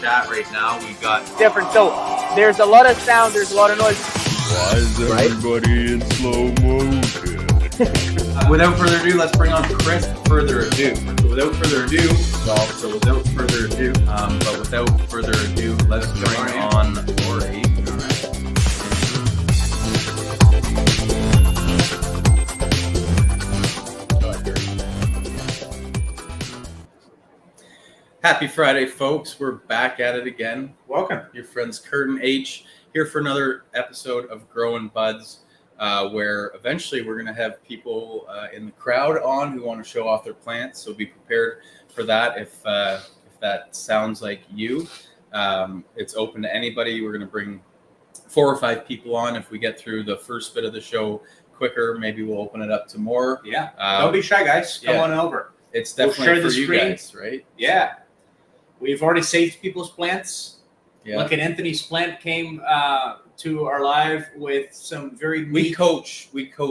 chat right now. We got different. So there's a lot of sound, there's a lot of noise. Why is everybody in slow motion? Without further ado, let's bring on Chris. Further ado. So without further ado, let's bring on Lori. Happy Friday, folks. We're back at it again. Welcome. Your friends Kurt and H here for another episode of Growin Buds, where eventually we're going to have people in the crowd on who want to show off their plants. So be prepared for that if that sounds like you. It's open to anybody. We're going to bring 4 or 5 people on. If we get through the first bit of the show quicker, maybe we'll open it up to more. Yeah. Don't be shy, guys. Come on over. It's definitely for you guys, right? Yeah. We've already saved people's plants. Yeah. Look at Anthony's plant came to our live with some very We coach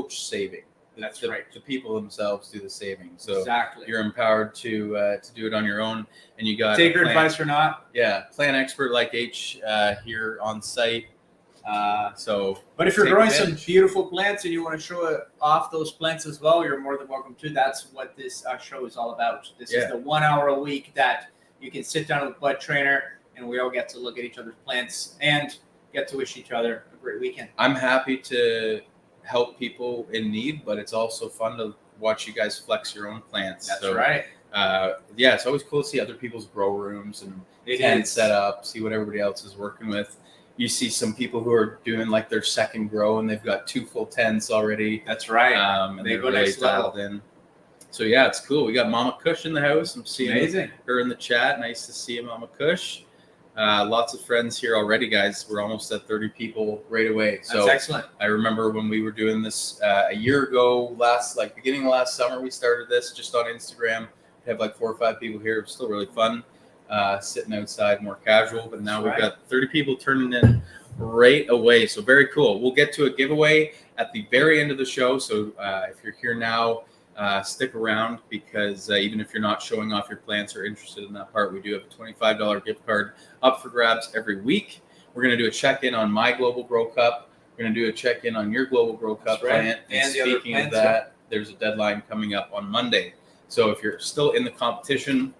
saving. That's right. The people themselves do the saving. So exactly. You're empowered to do it on your own, and you got take your advice or not. Yeah, plant expert like H here on site. But if you're growing some beautiful plants and you want to show off those plants as well, you're more than welcome to. That's what this show is all about. This is the 1 hour a week that you can sit down with BudTrainer, and we all get to look at each other's plants and get to wish each other a great weekend. I'm happy to help people in need, but it's also fun to watch you guys flex your own plants. That's right. It's always cool to see other people's grow rooms and tent set up, see what everybody else is working with. You see some people who are doing like their second grow and they've got 2 full tents already. That's right. And they go really next level. In. So yeah, it's cool. We got Mama Kush in the house. I'm seeing her in the chat. Nice to see you, Mama Kush. Lots of friends here already, guys. We're almost at 30 people right away. So that's excellent. I remember when we were doing this a year ago, beginning of last summer, we started this just on Instagram. We have like 4 or 5 people here. It was still really fun sitting outside, more casual. But now we've got 30 people turning in right away. So very cool. We'll get to a giveaway at the very end of the show. So if you're here now, stick around because even if you're not showing off your plants or interested in that part, we do have a $25 gift card up for grabs every week. We're going to do a check-in on my Global Grow Cup. We're going to do a check-in on your Global Grow Cup plant. And speaking of that, there's a deadline coming up on Monday. So if you're still in the competition,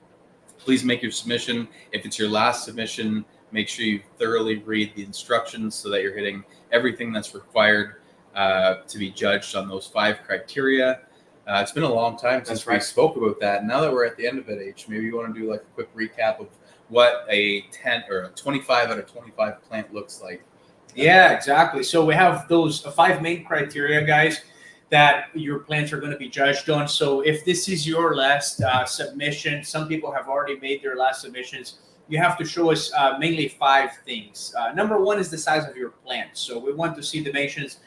please make your submission. If it's your last submission, make sure you thoroughly read the instructions so that you're hitting everything that's required to be judged on those 5 criteria. It's been a long time since we spoke about that. Now that we're at the end of it, H, maybe you want to do like a quick recap of what a 10 or a 25 out of 25 plant looks like. Yeah, exactly. So we have those 5 main criteria, guys, that your plants are going to be judged on. So if this is your last submission, some people have already made their last submissions. You have to show us mainly 5 things. Number 1 is the size of your plant. So we want to see dimensions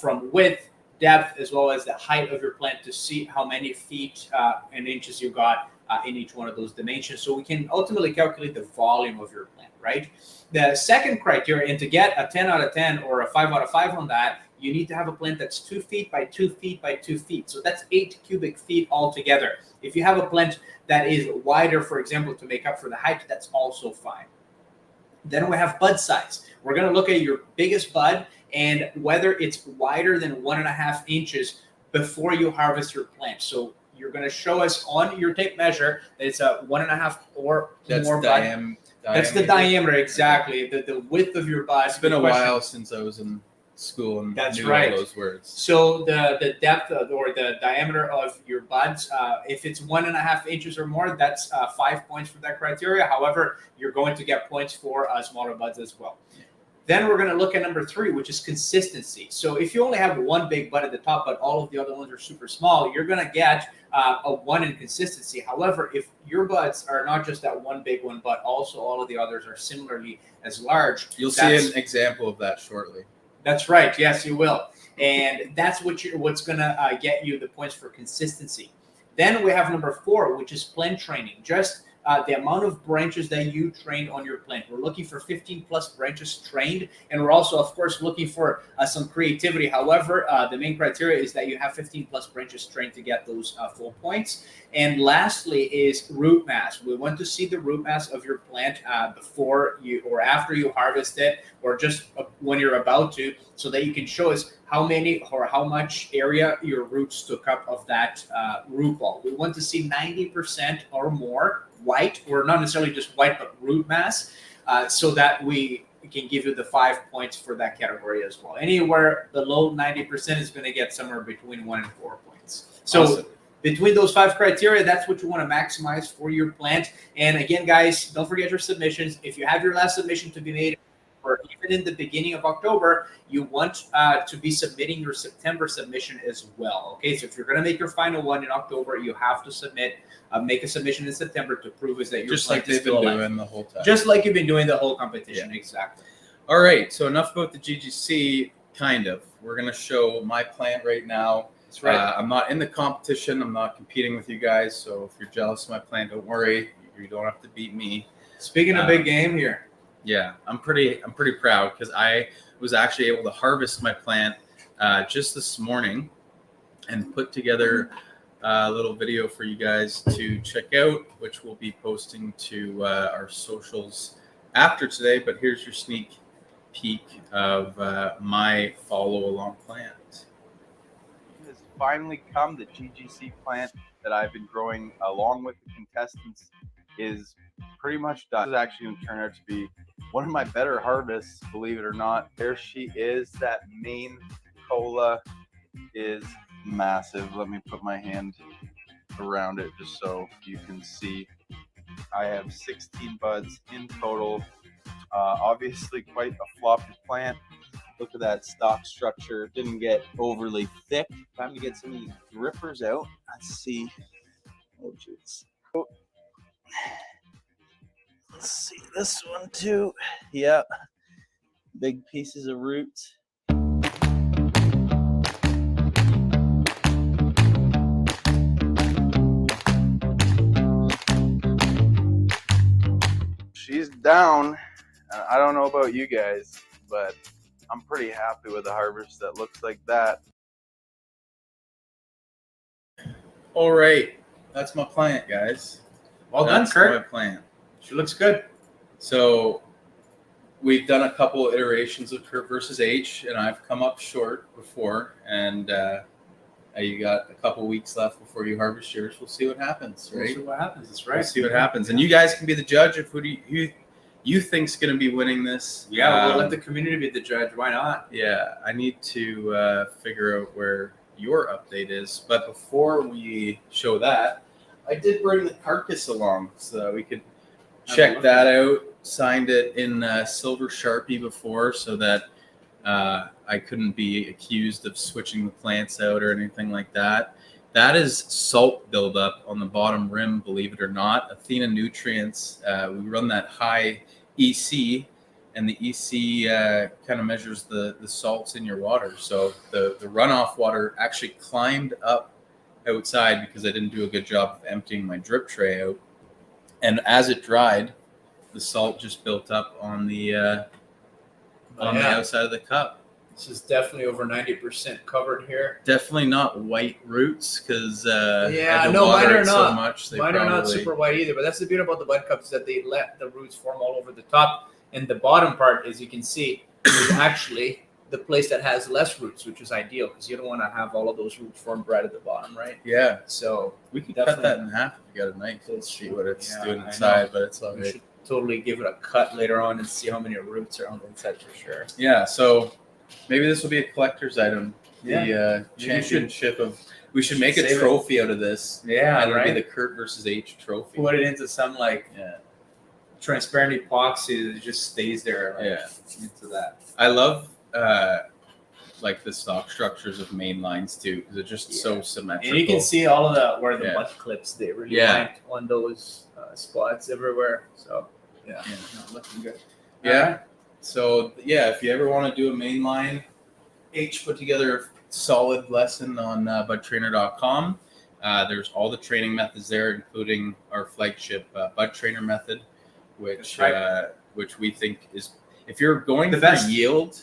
from width, depth, as well as the height of your plant to see how many feet and inches you got in each one of those dimensions. So we can ultimately calculate the volume of your plant, right? The second criteria, and to get a 10 out of 10 or a 5 out of 5 on that, you need to have a plant that's 2 feet by 2 feet by 2 feet. So that's 8 cubic feet altogether. If you have a plant that is wider, for example, to make up for the height, that's also fine. Then we have bud size. We're going to look at your biggest bud and whether it's wider than 1.5 inches before you harvest your plant. So you're going to show us on your tape measure that it's a 1.5 or more bud. That's the diameter, exactly. The width of your bud. It's been a while since I was in school and knew all those words. So the depth or the diameter of your buds, if it's 1.5 inches or more, that's 5 points for that criteria. However, you're going to get points for smaller buds as well. Then we're going to look at number 3, which is consistency. So if you only have 1 big bud at the top, but all of the other ones are super small, you're going to get a 1 in consistency. However, if your buds are not just that 1 big one, but also all of the others are similarly as large, you'll see an example of that shortly. That's right. Yes, you will. And that's what's going to get you the points for consistency. Then we have number 4, which is plant training. Just the amount of branches that you trained on your plant. We're looking for 15 plus branches trained, and we're also, of course, looking for some creativity. However, the main criteria is that you have 15 plus branches trained to get those full points. And lastly is root mass. We want to see the root mass of your plant before you or after you harvest it, or just when you're about to, so that you can show us how many or how much area your roots took up of that root ball. We want to see 90% or more white, or not necessarily just white, but root mass, so that we can give you the 5 points for that category as well. Anywhere below 90% is going to get somewhere between 1 and 4 points. So Awesome. Between those 5 criteria, that's what you want to maximize for your plant. And again, guys, don't forget your submissions. If you have your last submission to be made, or even in the beginning of October, you want to be submitting your September submission as well. Okay, so if you're going to make your final one in October, you have to submit, make a submission in September to prove is that your Just plant like is they've been still alive. doing the whole time. Just like you've been doing the whole competition, exactly. All right, so enough about the GGC, kind of. We're going to show my plant right now. That's right. I'm not in the competition. I'm not competing with you guys. So if you're jealous of my plant, don't worry. You don't have to beat me. Speaking of big game here. Yeah, I'm pretty proud because I was actually able to harvest my plant just this morning and put together a little video for you guys to check out, which we'll be posting to our socials after today. But here's your sneak peek of my follow-along plant. It has finally come. The GGC plant that I've been growing along with the contestants is pretty much done. This is actually going to turn out to be one of my better harvests, believe it or not. There she is. That main cola is massive. Let me put my hand around it just so you can see. I have 16 buds in total. Obviously quite a floppy plant. Look at that stalk structure. Didn't get overly thick. Time to get some of these drippers out. Let's see. Oh, jeez. Let's see this one too. Yeah. Big pieces of roots. She's down. I don't know about you guys, but I'm pretty happy with a harvest that looks like that. All right, that's my plant, guys. Well done, That's Kurt. my plant. She looks good. So we've done a couple iterations of Kurt versus H, and I've come up short before. And you got a couple weeks left before you harvest yours. We'll see what happens, right? We'll see what happens. That's We'll right. see what happens, and you guys can be the judge of who you think's going to be winning this. Yeah, we'll let the community be the judge. Why not? Yeah, I need to figure out where your update is. But before we show that, I did bring the carcass along so that we could check that out. Signed it in silver Sharpie before so that I couldn't be accused of switching the plants out or anything like that. That is salt buildup on the bottom rim, believe it or not. Athena Nutrients, we run that high EC, and the EC kind of measures the salts in your water. So the runoff water actually climbed up outside because I didn't do a good job of emptying my drip tray out. And as it dried, the salt just built up on the the outside of the cup. This is definitely over 90% covered here. Definitely not white roots because Yeah, no, mine are so not. much. They Mine are not probably- super white either, but that's the beauty about the bud cups, that they let the roots form all over the top. And the bottom part, as you can see, is actually the place that has less roots, which is ideal because you don't want to have all of those roots formed right at the bottom, right? Yeah, So we could Definitely. cut that in half if you got a knife. Let's see what it's doing inside, but it's all we right. should totally give it a cut later on and see how many roots are on the inside for sure. Yeah, so maybe this will be a collector's item. Yeah. The Maybe we should- championship of. We should make a Save it. trophy out of this. Yeah, and it'll right. be the Kurt versus H trophy. Put it into some like Yeah, transparent epoxy that just stays there. Like, yeah. Into that. I love like the stock structures of main lines too because they're just so symmetrical. And you can see all of the where the Yeah. butt clips they really Yeah. went on those spots everywhere. So yeah, Yeah. no, looking good. Yeah. Alright. So yeah, if you ever want to do a main line, H put together a solid lesson on BudTrainer.com. There's all the training methods there, including our flagship BudTrainer method, which we think is, if you're going The for best. yield,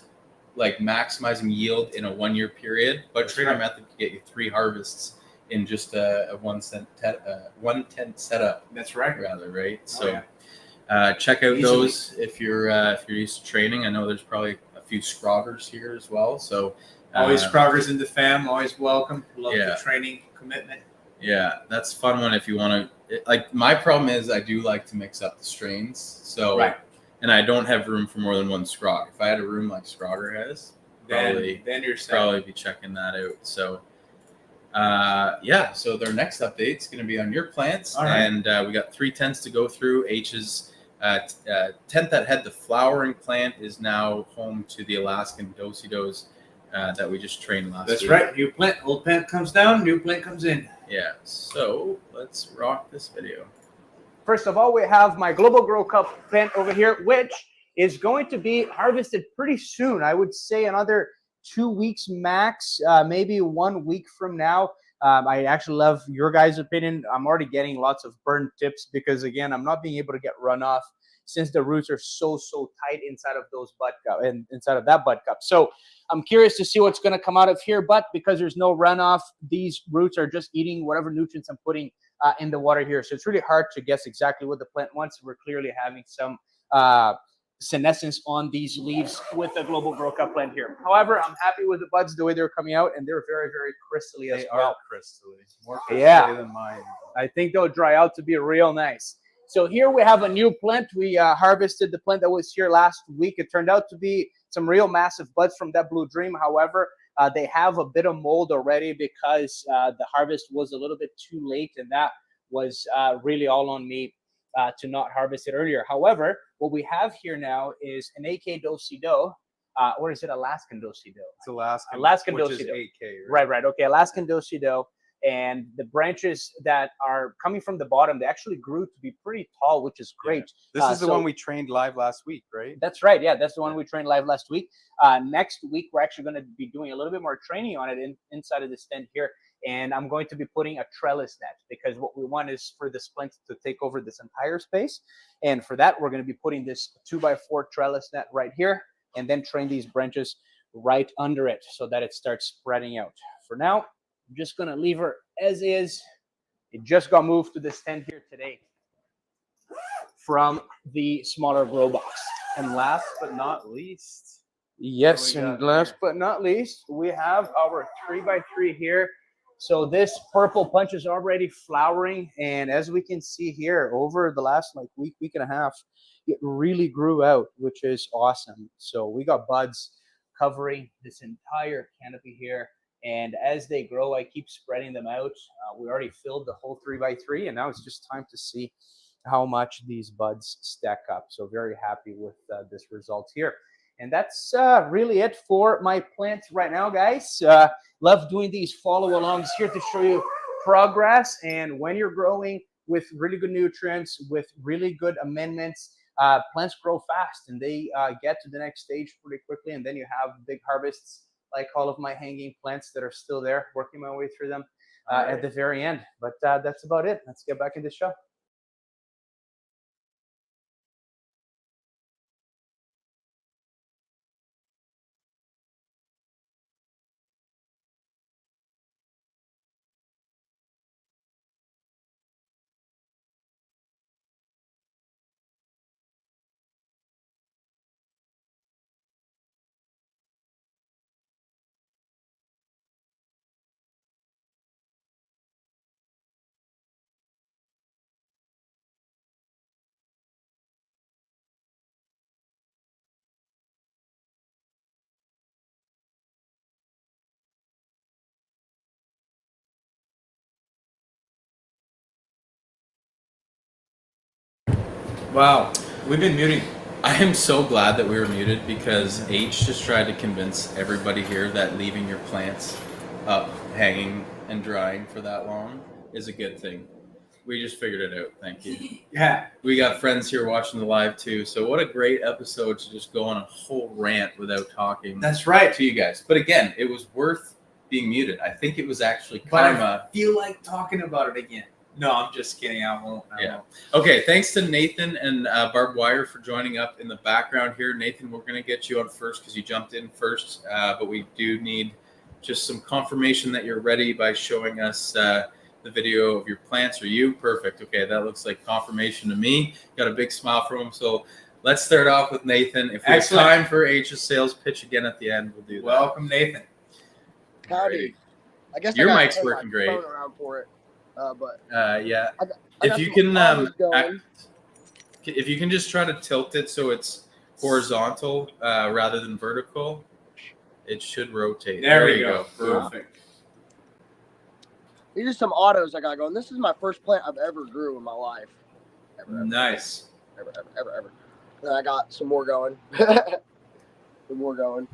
like maximizing yield in a 1 year period, BudTrainer method can get you 3 harvests in just a 1/10 setup. That's right. Rather, right? Oh, So yeah. check out Easily. those if you're used to training. I know there's probably a few scroggers here as well. So Always Scroggers in the fam, always welcome. Love Yeah. the training commitment. yeah, that's a fun one if you want to. Like, my problem is I do like to mix up the strains. So Right. and I don't have room for more than 1 scrog. If I had a room like Scrogger has, Then you're set. probably be checking that out. So so their next update is going to be on your plants. All right. And we got 3 tents to go through. H's tent that had the flowering plant is now home to the Alaskan do-si-dos that we just trained last That's week. right. New plant, old plant comes down, new plant comes in. Yeah, so let's rock this video. First of all, we have my Global Grow Cup plant over here, which is going to be harvested pretty soon. I would say another 2 weeks max, maybe 1 week from now. I actually love your guys' opinion. I'm already getting lots of burn tips because, again, I'm not being able to get runoff since the roots are so tight inside of those bud cup and inside of that bud cup. So I'm curious to see what's going to come out of here, but because there's no runoff, these roots are just eating whatever nutrients I'm putting in the water here. So it's really hard to guess exactly what the plant wants. We're clearly having some senescence on these leaves with the Global Grow Cup plant here. However, I'm happy with the buds, the way they're coming out, and they're very crystally as well. crystally. More Yeah. than mine. I think they'll dry out to be real nice. So here we have a new plant. We harvested the plant that was here last week. It turned out to be some real massive buds from that Blue Dream. However, they have a bit of mold already because the harvest was a little bit too late, and that was really all on me to not harvest it earlier. However, what we have here now is an AK do-si-do, or is it Alaskan do-si-do? It's Alaskan. Alaskan which is do-si-do. 8K, Right. Okay, Alaskan do-si-do. And the branches that are coming from the bottom, they actually grew to be pretty tall, which is great. This is the so- one we trained live last week, right? That's right. Yeah, that's the one we trained live last week. Next week, we're actually going to be doing a little bit more training on it inside of this tent here. And I'm going to be putting a trellis net because what we want is for this plant to take over this entire space. And for that, we're going to be putting this 2x4 trellis net right here and then train these branches right under it so that it starts spreading out. For now, I'm just going to leave her as is. It just got moved to this tent here today from the smaller grow box. And last but not least, Yes, What do we and got last here? but not least, we have our 3x3 here. So this purple punch is already flowering, and as we can see here, over the last week and a half, it really grew out, which is awesome. So we got buds covering this entire canopy here, and as they grow, I keep spreading them out. We already filled the whole 3x3, and now it's just time to see how much these buds stack up. So very happy with this result here. And that's really it for my plants right now, guys. Love doing these follow-alongs here to show you progress. And when you're growing with really good nutrients, with really good amendments, plants grow fast and they get to the next stage pretty quickly. And then you have big harvests like all of my hanging plants that are still there, working my way through them at the very end. But that's about it. Let's get back into the show. Wow, we've been muting. I am so glad that we were muted because H just tried to convince everybody here that leaving your plants up, hanging and drying for that long is a good thing. We just figured it out. Thank you. Yeah. We got friends here watching the live too. So what a great episode to just go on a whole rant without talking That's right. to you guys. But again, it was worth being muted. I think it was actually But I karma. feel like talking about it again. No, I'm just kidding. I won't. Yeah. Okay, thanks to Nathan and Barbed Wire for joining up in the background here. Nathan, we're going to get you on first because you jumped in first, but we do need just some confirmation that you're ready by showing us the video of your plants. Are you? Perfect. Okay, that looks like confirmation to me. Got a big smile from him. So let's start off with Nathan. If we Excellent. have time for H's sales pitch again at the end, we'll do that. Welcome, Nathan. Howdy. I guess Your I gotta mic's turn my working great. phone around for it. But Yeah. I If got you some can, olives going. if you can just try to tilt it so it's horizontal rather than vertical, it should rotate. There we go. Boom. Perfect. These are some autos I got going. This is my first plant I've ever grew in my life. Ever. Nice. And I got some more going. Some more going.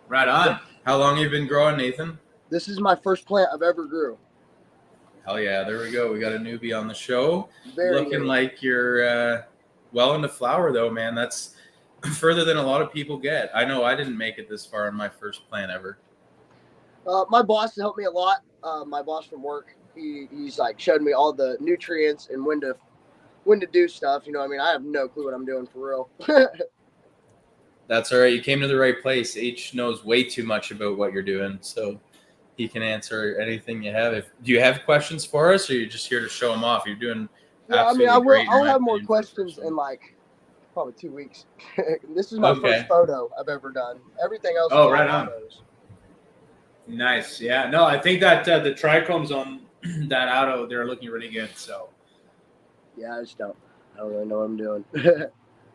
Right on. How long have you been growing, Nathan? This is my first plant I've ever grew. Hell yeah, there we go. We got a newbie on the show. Very Looking new. like you're well into flower, though, man. That's further than a lot of people get. I know I didn't make it this far on my first plant ever. My boss helped me a lot. My boss from work, he's like showed me all the nutrients and when to do stuff. You know what I mean? I have no clue what I'm doing for real. That's all right. You came to the right place. H knows way too much about what you're doing, so he can answer anything you have. Do you have questions for us, or you're just here to show them off? You're doing Yeah, I mean, absolutely great in I'll my have more opinion, questions for in like probably 2 weeks. This is my Okay. first photo I've ever done. Everything else. Oh, is right all on. photos. Nice. Yeah. No, I think that the trichomes on that auto, they're looking really good. So. Yeah, I don't really know what I'm doing.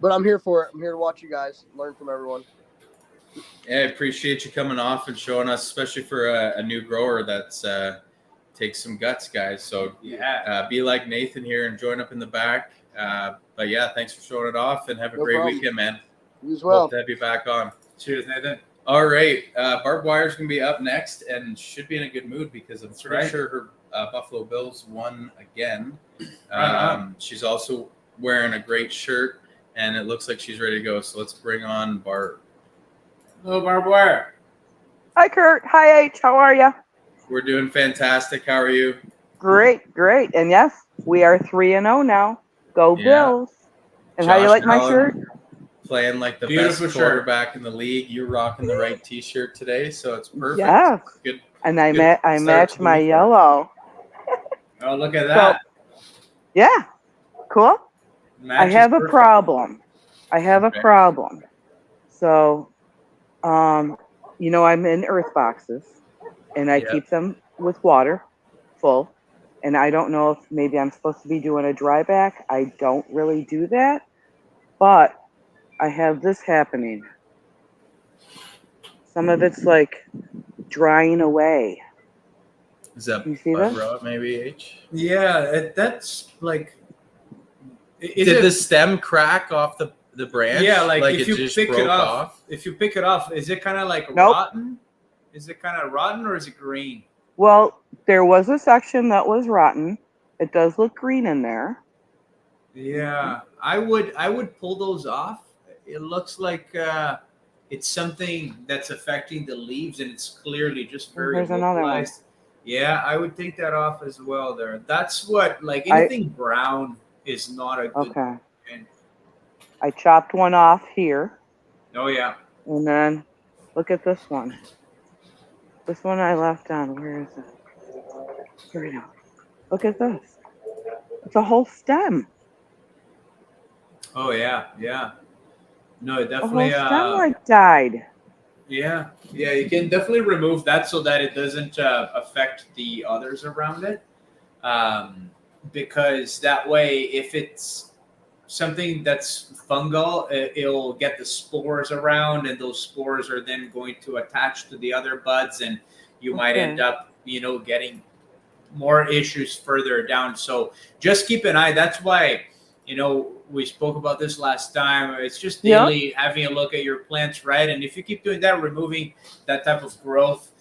But I'm here for it. I'm here to watch you guys, learn from everyone. Yeah, I appreciate you coming off and showing us, especially for a new grower that's takes some guts, guys. So Yeah. be like Nathan here and join up in the back. But yeah, thanks for showing it off and have a No great problem. weekend, man. You as well. Hope to have you back on. Cheers, Nathan. All right, Barbed Wire's gonna be up next and should be in a good mood because I'm pretty right. sure her Buffalo Bills won again. Right on. She's also wearing a great shirt and it looks like she's ready to go. So let's bring on Barb. Hello, Barbed Wire. Hi, Kurt. Hi, H. How are you? We're doing fantastic. How are you? Great, great. And yes, we are 3-0 now. Go Yeah. Bills. And how you Josh like my Allen shirt? Playing like the Beautiful best shirt. quarterback in the league. You're rocking the right T-shirt today, so it's perfect. Yes. Good. And I Good I start match to the my weekend. yellow. Oh, look at that. Yeah. Cool. I Matches have a perfect. problem. I have a Okay. problem. So, you know, I'm in earth boxes and I Yeah. keep them with water full. And I don't know if maybe I'm supposed to be doing a dry back. I don't really do that. But I have this happening. Some of it's like drying away. Is that You see Bud that? Rot, maybe H? Yeah, that's like. Is Did it, the stem crack off the branch? Yeah, like if it you just pick it broke off, if you pick it off, is it kind of like Nope. rotten? Is it kind of rotten or is it green? Well, there was a section that was rotten. It does look green in there. Yeah, I would pull those off. It looks like it's something that's affecting the leaves, and it's clearly just very Here's another one. localized. Yeah, I would take that off as well. There, that's what like anything brown is not a good. Okay. And, I chopped one off here. oh yeah, And then look at this one. This one I left on. Where is it? Here we go. Look at this. It's a whole stem. oh yeah, yeah. No, it A definitely. whole stem like died. Yeah, you can definitely remove that so that it doesn't affect the others around it. Because that way, if it's something that's fungal, it'll get the spores around, and those spores are then going to attach to the other buds, and you might end up, getting more issues further down. So just keep an eye. That's why, we spoke about this last time. It's just daily having a look at your plants, right? And if you keep doing that, removing that type of growth,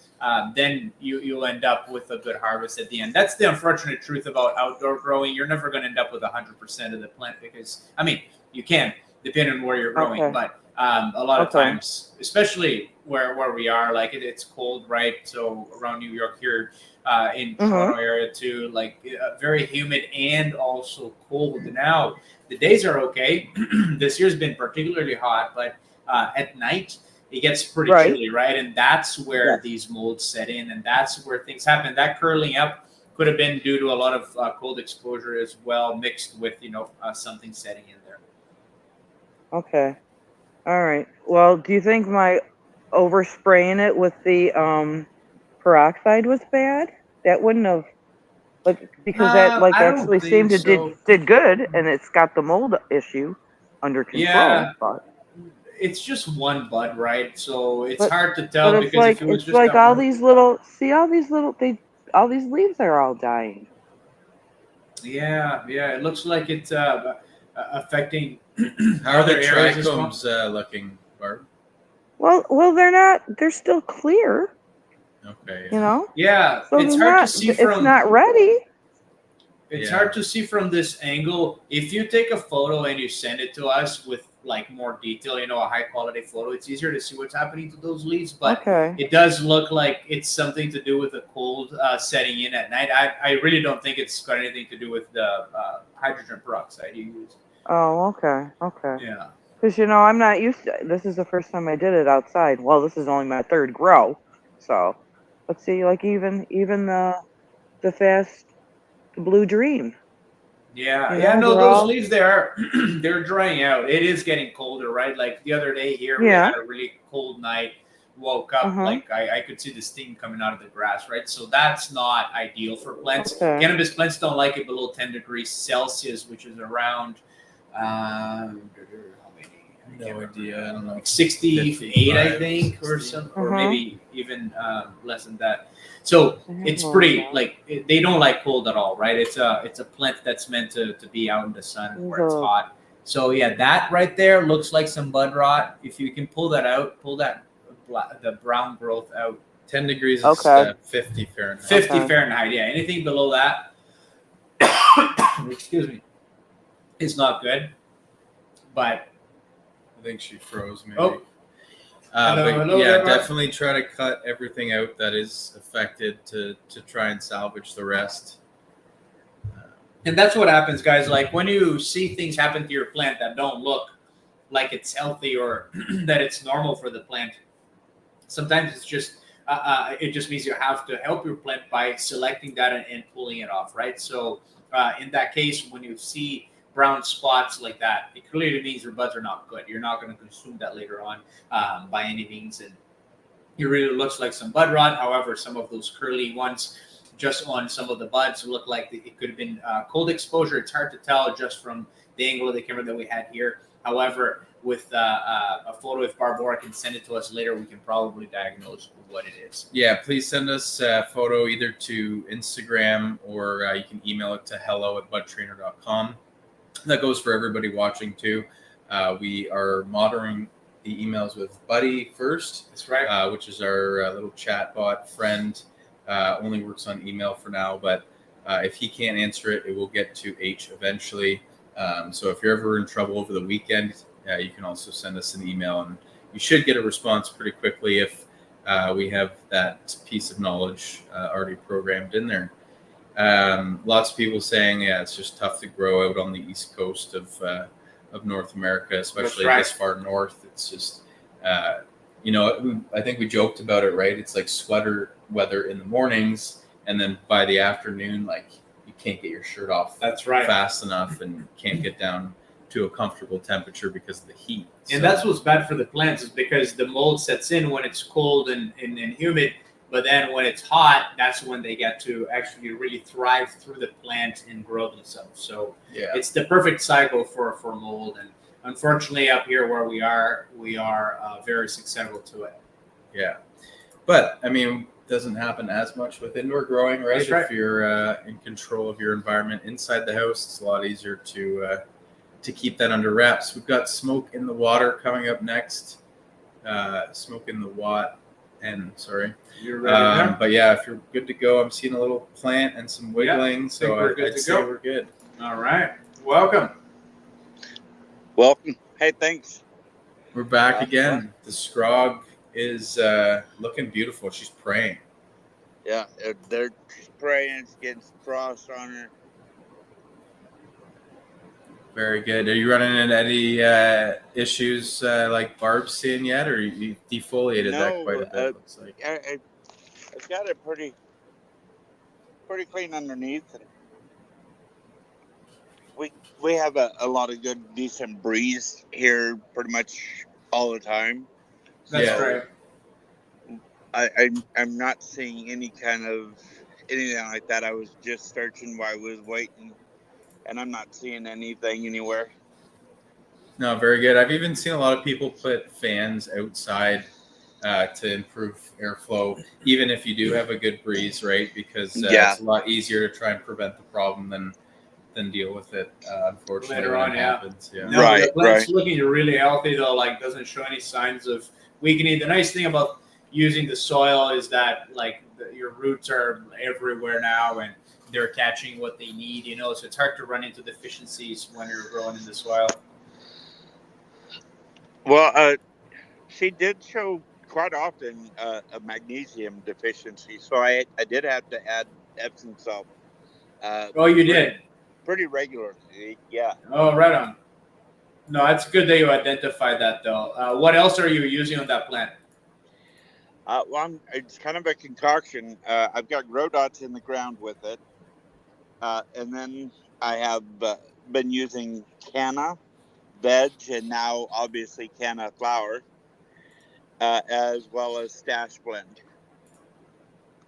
then you'll end up with a good harvest at the end. That's the unfortunate truth about outdoor growing. You're never going to end up with 100% of the plant because, you can, depending on where you're growing. Okay. But a lot of Okay. times, especially where we are, like it's cold, right? So around New York here, in Toronto area too, like very humid and also cold. Now the days are okay. This year's been particularly hot, but at night it gets pretty Right. chilly, right? And that's where Yes. these molds set in, and that's where things happen. That curling up could have been due to a lot of cold exposure as well, mixed with something setting in there. Okay. All right. Well, do you think my overspraying it with the peroxide was bad? That wouldn't have, like, because that like I don't actually think seemed to so. did good, and it's got the mold issue under control. Yeah. But It's just one bud, right? So it's But- hard to tell but it's because like if it was it's just like that all one- these little all these leaves are all dying. yeah, it looks like it's affecting. How are the other areas as well. trichomes looking, Barb? Well, they're not. They're still clear. Okay. You know. Yeah, So it's they're hard not. to see It's from. not ready. It's Yeah. hard to see from this angle. If you take a photo and you send it to us with like more detail, a high quality photo, it's easier to see what's happening to those leaves. But Okay. it does look like it's something to do with the cold setting in at night. I really don't think it's got anything to do with the hydrogen peroxide you use. Oh, okay. Okay. Yeah. Because I'm not used to. This is the first time I did it outside. Well, this is only my third grow, so let's see. Like even the blue dream. Yeah, You know, no, they're those all- leaves they're drying out. It is getting colder, right? Like the other day here, we Yeah. had a really cold night. Woke up, Uh-huh. like I could see the steam coming out of the grass, right? So that's not ideal for plants. Okay. Cannabis plants don't like it below 10 degrees Celsius, which is around how many? I can't No remember. idea. I don't know. Like 68, I 55, think, or 60. some, or Uh-huh. maybe even less than that. So it's pretty they don't like cold at all, right? It's a plant that's meant to be out in the sun where it's Mhm. hot. So yeah, that right there looks like some bud rot. If you can pull the brown growth out. 10 degrees is Okay. 50 Fahrenheit. 50 Okay. Fahrenheit, yeah. Anything below that, excuse me, is not good. But I think she froze maybe. Oh. But hello yeah, there, Mark. definitely try to cut everything out that is affected to try and salvage the rest. And that's what happens, guys. Like when you see things happen to your plant that don't look like it's healthy or that it's normal for the plant, sometimes it's just it just means you have to help your plant by selecting that and pulling it off, right? So in that case, when you see brown spots like that, it clearly means your buds are not good. You're not going to consume that later on by any means, and it really looks like some bud rot. However, some of those curly ones just on some of the buds look like it could have been cold exposure. It's hard to tell just from the angle of the camera that we had here. However, with a photo, if Barbara can send it to us later, we can probably diagnose what it is. Yeah, please send us a photo either to Instagram or you can email it to hello@budtrainer.com. That goes for everybody watching too. We are monitoring the emails with Buddy first. That's right. Which is our little chatbot friend. Only works on email for now, but if he can't answer it, it will get to H eventually. So if you're ever in trouble over the weekend, you can also send us an email, and you should get a response pretty quickly if we have that piece of knowledge already programmed in there. Lots of people saying, yeah, it's just tough to grow out on the east coast of North America, especially right. this far north. It's just, I think we joked about it, right? It's like sweater weather in the mornings, and then by the afternoon, like you can't get your shirt off That's right. fast enough and can't get down to a comfortable temperature because of the heat. And So- that's what's bad for the plants is because the mold sets in when it's cold and humid. But then when it's hot, that's when they get to actually really thrive through the plant and grow themselves. So yeah. it's the perfect cycle for mold. And unfortunately, up here where we are very susceptible to it. Yeah. But I mean, it doesn't happen as much with indoor growing, right? That's right. If you're in control of your environment inside the house, it's a lot easier to keep that under wraps. We've got smoke in the water coming up next. Smoke in the watt. Sorry. You're ready now? But yeah, if you're good to go, I'm seeing a little plant and some wiggling, so we're good I'd to say go. we're good. All right. Welcome. Welcome. Hey, thanks. We're back Well, again. The Scrog is looking beautiful. She's praying. Yeah, they're spraying. It's getting some frost on her. Very good. Are you running into any issues like Barb's seeing yet, or you defoliated that quite a bit? Looks like. I've got it pretty clean underneath, and we have a lot of good, decent breeze here, pretty much all the time. That's Yeah. great. I'm not seeing any kind of anything like that. I was just searching while I was waiting, and I'm not seeing anything anywhere. No, very good. I've even seen a lot of people put fans outside to improve airflow, even if you do have a good breeze, right? Because it's a lot easier to try and prevent the problem than deal with it. Unfortunately, Later when on, it happens. Yeah. No, the plant's looking really healthy though. Like doesn't show any signs of weakening. The nice thing about using the soil is that like your roots are everywhere now and they're catching what they need. You know, so it's hard to run into deficiencies when you're growing in the soil. Well, she did show quite often a magnesium deficiency, so I did have to add Epsom salt. Oh, you did? Pretty regularly, yeah. Oh, right on. No, it's good that you identified that though. What else are you using on that plant? Well, it's kind of a concoction. I've got grow dots in the ground with it, and then I have been using canna veg, and now obviously canna flour, as well as stash blend.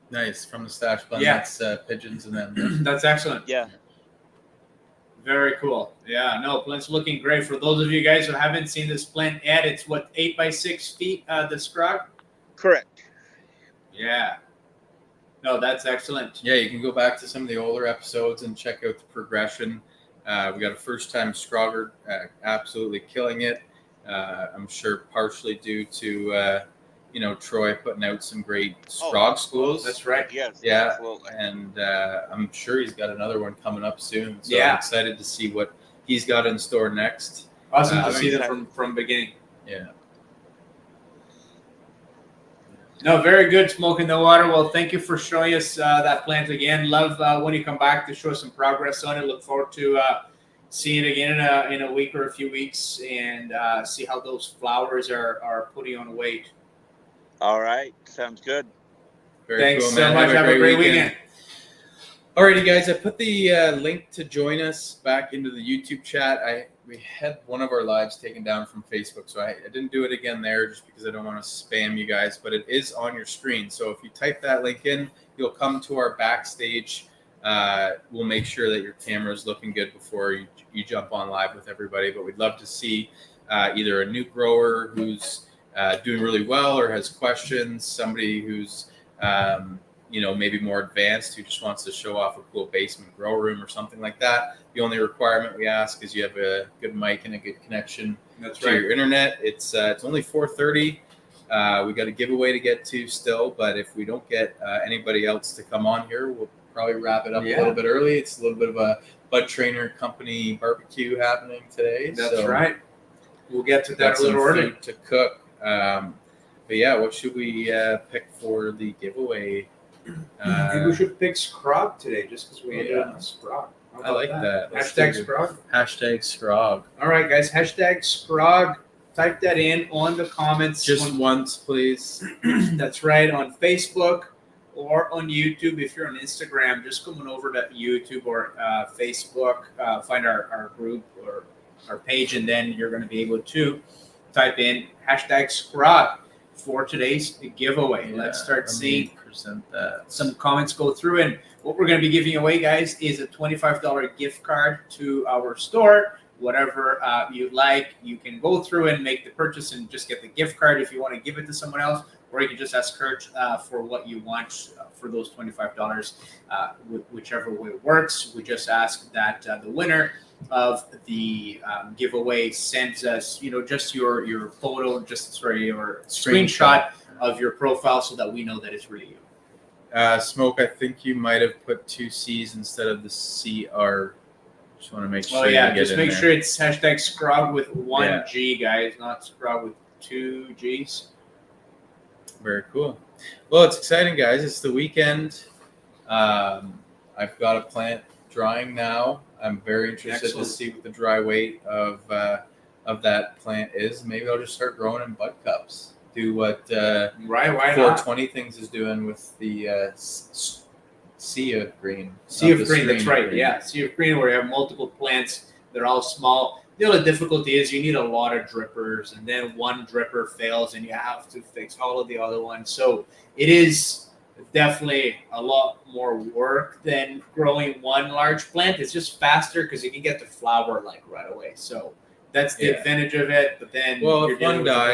Nice, from the stash blend. Yeah. That's pigeons and them. That's excellent. Yeah. Very cool. Yeah, no, plant's looking great. For those of you guys who haven't seen this plant yet, it's what, 8 by 6 feet, the Scrog? Correct. Yeah. No, that's excellent. Yeah, you can go back to some of the older episodes and check out the progression. We got a first-time Scrogger absolutely killing it. I'm sure partially due to Troy putting out some great Scrog schools. That's right. Yes. Yeah, absolutely. and I'm sure he's got another one coming up soon. So Yeah. I'm excited to see what he's got in store next. Awesome to see them from beginning. Yeah. No, very good, Smoke in the Water. Well, thank you for showing us that plant again. Love when you come back to show some progress on it. Look forward to seeing it again in a week or a few weeks and see how those flowers are putting on weight. All right. Sounds good. Very Thanks cool, so man. much. Have a great weekend. Alrighty, guys. I put the link to join us back into the YouTube chat. We had one of our lives taken down from Facebook, so I didn't do it again there just because I don't want to spam you guys, but it is on your screen. So if you type that link in, you'll come to our backstage. We'll make sure that your camera is looking good before you jump on live with everybody, but we'd love to see either a new grower who's doing really well or has questions, somebody who's maybe more advanced who just wants to show off a cool basement grow room or something like that. The only requirement we ask is you have a good mic and a good connection to your internet. It's only 4:30. We got a giveaway to get to still, but if we don't get anybody else to come on here, we'll probably wrap it up a little bit early. It's a little bit of a BudTrainer company barbecue happening today. That's right. We'll get to that a little early to cook. But yeah, what should we pick for the giveaway? Maybe we should pick Scrog today just because we ended on Scrog. I like that. Hashtag Scrog. Hashtag Scrog. All right, guys. Hashtag Scrog. Type that in on the comments. Just once, please. That's right. On Facebook or on YouTube. If you're on Instagram, just come on over to YouTube or Facebook. Find our group or our page, and then you're going to be able to type in hashtag Scrog for today's giveaway. Let's start seeing some comments go through. And what we're going to be giving away, guys, is a $25 gift card to our store. Whatever you'd like, you can go through and make the purchase and just get the gift card if you want to give it to someone else, or you can just ask Kurt for what you want for those $25, whichever way it works. We just ask that the winner of the giveaway sends us, just your photo, your screenshot of your profile so that we know that it's really you. Smoke, I think you might have put 2 C's instead of the CR. Just want to make sure. Oh yeah, you get just in make there. sure it's hashtag scrub with one Yeah. G, guys, not scrub with 2 G's. Very cool. Well, it's exciting, guys. It's the weekend. I've got a plant drying now. I'm very interested Excellent. to see what the dry weight of that plant is. Maybe I'll just start growing in bud cups. Do what Right? Why not? 420 Things is doing with the sea of green. Sea of the green, that's screen right. green. Yeah, sea of green, where you have multiple plants. They're all small. The only difficulty is you need a lot of drippers, and then one dripper fails, and you have to fix all of the other ones. So it is definitely a lot more work than growing one large plant. It's just faster because you can get the flower like right away. So that's the Yeah. advantage of it. But then, Well, you're if dealing one with a bunch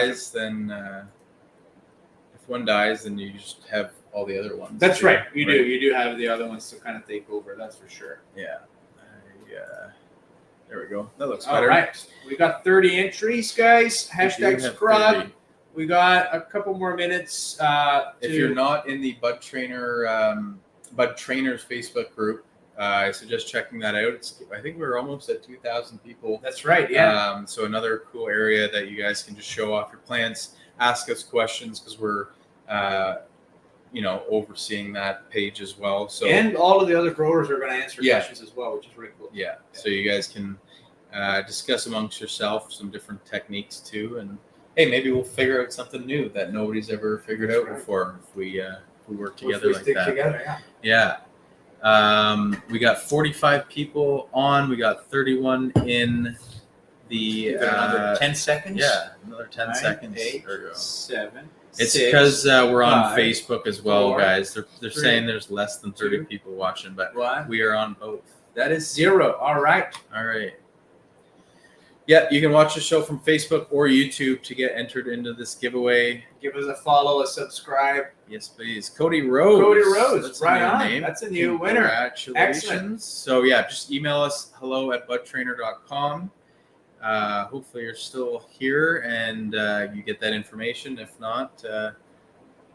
of- dies, then you just have all the other ones. that's too, right. You do have the other ones to kind of take over. That's for sure. Yeah. There we go. That looks All better. right, we got 30 entries, guys. We do Hashtag have scrub. 30. We got a couple more minutes. If you're not in the BudTrainer's Facebook group, I suggest checking that out. I think we're almost at 2,000 people. That's right. Yeah. So another cool area that you guys can just show off your plants, ask us questions because we're, overseeing that page as well. So And all of the other growers are going to answer Yeah. questions as well, which is really cool. yeah, so you guys can discuss amongst yourself some different techniques too, and hey, maybe we'll figure out something new that nobody's ever figured out before if we work together We like stick that. together, yeah. Yeah. We got 45 people on. We got 31 in the. Give it another 10 seconds. Yeah, another 10 9, seconds. 8, There we go. 7. It's 6, because we're on 5, Facebook as well, 4, guys. They're 3, saying there's less than 30 2, people watching, but 1. we are on both. That is 0. All right. All right. Yeah, you can watch the show from Facebook or YouTube to get entered into this giveaway. Give us a follow, a subscribe. Yes, please. Cody Rose. Cody Rose, That's right a new on. name. That's a new winner. Congratulations. Excellent. So, yeah, just email us hello@budtrainer.com. Hopefully you're still here and you get that information. If not,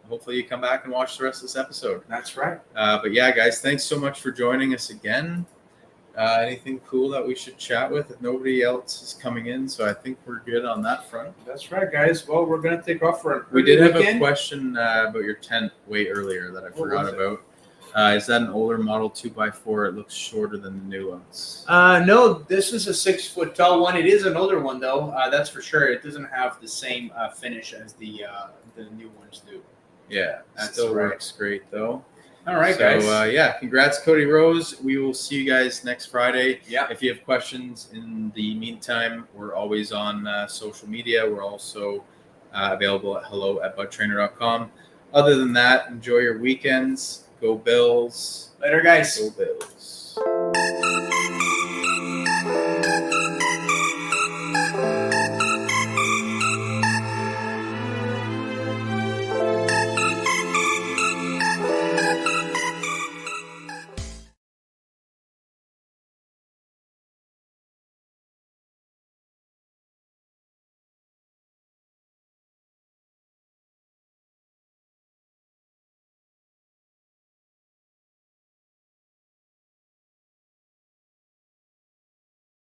hopefully you come back and watch the rest of this episode. That's right. But yeah, guys, thanks so much for joining us again. Anything cool that we should chat with if nobody else is coming in? So I think we're good on that front. That's right, guys. Well, we're going to take off for an We early did have weekend. a question about your tent way earlier that I forgot was it? about. Is that an older model 2x4? It looks shorter than the new ones. No, this is a 6 foot tall one. It is an older one, though. That's for sure. It doesn't have the same finish as the new ones do. Yeah, That's still right. works great though. All right, So, guys. yeah, congrats, Cody Rose. We will see you guys next Friday. Yeah. If you have questions in the meantime, we're always on social media. We're also available at hello@budtrainer.com. Other than that, enjoy your weekends. Go Bills. Later, guys. Go Bills.